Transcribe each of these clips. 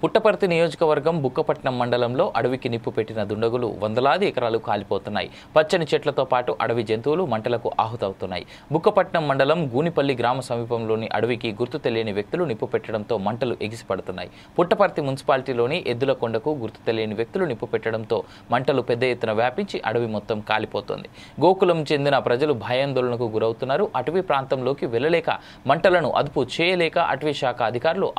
పుట్టపర్తి నియోజకవర్గం బుక్కపట్నం మండలంలో అడవికి నిప్పు పెట్టిన దుండగులు వందలాది ఎకరాలు కాలిపోతున్నాయి. పచ్చని చెట్లతో పాటు అడవి జంతువులు మంటలకు ఆహుతవుతున్నాయి. బుక్కపట్నం మండలం గూనిపల్లి గ్రామ సమీపంలోని అడవికి గుర్తు తెలియని వ్యక్తులు నిప్పు పెట్టడంతో మంటలు ఎగిసిపడుతున్నాయి. పుట్టపర్తి మున్సిపాలిటీలోని ఎద్దుల కొండకు గుర్తు తెలియని వ్యక్తులు నిప్పు పెట్టడంతో మంటలు పెద్ద ఎత్తున వ్యాపించి అడవి మొత్తం కాలిపోతోంది. గోకులం చెందిన ప్రజలు భయాందోళనకు గురవుతున్నారు. అటవీ ప్రాంతంలోకి వెళ్లలేక మంటలను అదుపు చేయలేక అటవీ శాఖ అధికారులు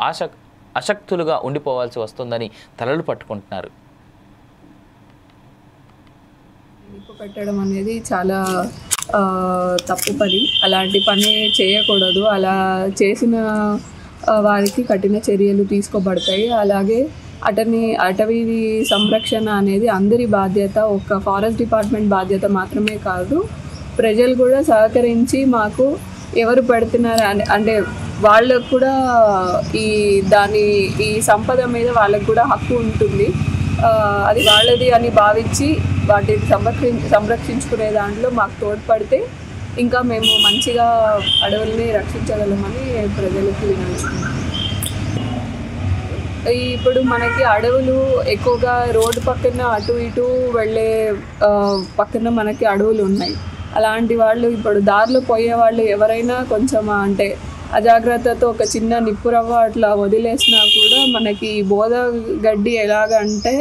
అశక్తులుగా ఉండిపోవాల్సి వస్తుందని తలలు పట్టుకుంటున్నారు. నిప్పు పెట్టడం అనేది చాలా తప్పు పని. అలాంటి పని చేయకూడదు. అలా చేసిన వారికి కఠిన చర్యలు తీసుకోబడతాయి. అలాగే అటవీ సంరక్షణ అనేది అందరి బాధ్యత. ఒక ఫారెస్ట్ డిపార్ట్మెంట్ బాధ్యత మాత్రమే కాదు, ప్రజలు కూడా సహకరించి మాకు ఎవరు పెడుతున్నారు అంటే వాళ్ళకు కూడా ఈ సంపద మీద వాళ్ళకు కూడా హక్కు ఉంటుంది. అది వాళ్ళది అని భావించి వాటిని సంరక్షించుకునే దాంట్లో మాకు తోడ్పడితే ఇంకా మేము మంచిగా అడవుల్ని రక్షించగలమని ప్రజలకు వినవిస్తున్నాం. ఇప్పుడు మనకి అడవులు ఎక్కువగా రోడ్డు పక్కన అటు ఇటు వెళ్ళే పక్కన మనకి అడవులు ఉన్నాయి. అలాంటి వాళ్ళు ఇప్పుడు దారిలో పోయే వాళ్ళు ఎవరైనా కొంచెం అంటే అజాగ్రత్తతో ఒక చిన్న నిప్పురవ్వ అట్లా వదిలేసినా కూడా మనకి బోద గడ్డి ఎలాగంటే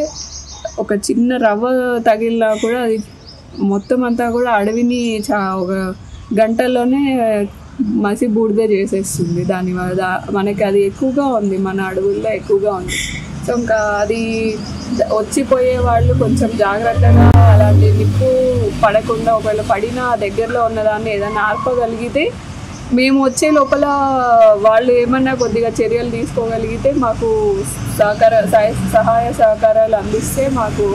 ఒక చిన్న రవ్వ తగిలినా కూడా అది మొత్తం అంతా కూడా అడవిని ఒక గంటలోనే మసి బూడిద చేసేస్తుంది. దానివల్ల మనకి అది ఎక్కువగా ఉంది, మన అడవుల్లో ఎక్కువగా ఉంది. సో ఇంకా అది వచ్చిపోయే వాళ్ళు కొంచెం జాగ్రత్తగా అలాంటి నిప్పు పడకుండా ఒకవేళ పడినా దగ్గరలో ఉన్నదాన్ని ఏదైనా ఆర్పగలిగితే మేము వచ్చే లోపల వాళ్ళు ఏమన్నా కొద్దిగా చర్యలు తీసుకోగలిగితే మాకు సహాయ సహకారాలు అందిస్తే మాకు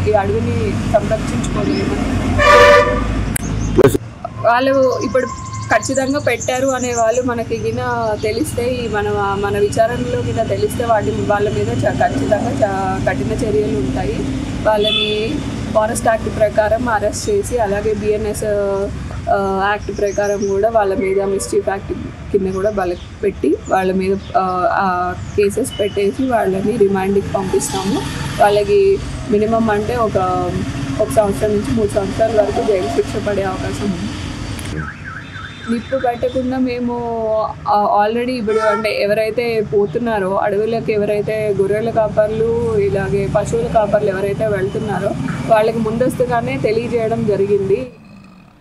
ఈ అడవిని సంరక్షించుకోలేమని. వాళ్ళు ఇప్పుడు ఖచ్చితంగా పెట్టారు అనే వాళ్ళు మనకి గిన తెలిస్తే మన విచారణలో గిన తెలిస్తే వాళ్ళ మీద ఖచ్చితంగా కఠిన చర్యలు ఉంటాయి. వాళ్ళని ఫారెస్ట్ యాక్ట్ ప్రకారం అరెస్ట్ చేసి అలాగే బిఎన్ఎస్ యాక్ట్ ప్రకారం కూడా వాళ్ళ మీద మిస్చీఫ్ యాక్ట్ కింద కూడా పెట్టి వాళ్ళ మీద కేసెస్ పెట్టేసి వాళ్ళని రిమాండ్కి పంపిస్తాము. వాళ్ళకి మినిమం అంటే ఒక సంవత్సరం నుంచి 3 సంవత్సరాల వరకు జైలు శిక్ష పడే అవకాశం ఉంది. నిప్పు పెట్టకుండా మేము ఆల్రెడీ ఇప్పుడు అంటే ఎవరైతే పోతున్నారో అడవులకు, ఎవరైతే గొర్రెల కాపర్లు ఇలాగే పశువుల కాపర్లు ఎవరైతే వెళ్తున్నారో వాళ్ళకి ముందస్తుగానే తెలియజేయడం జరిగింది.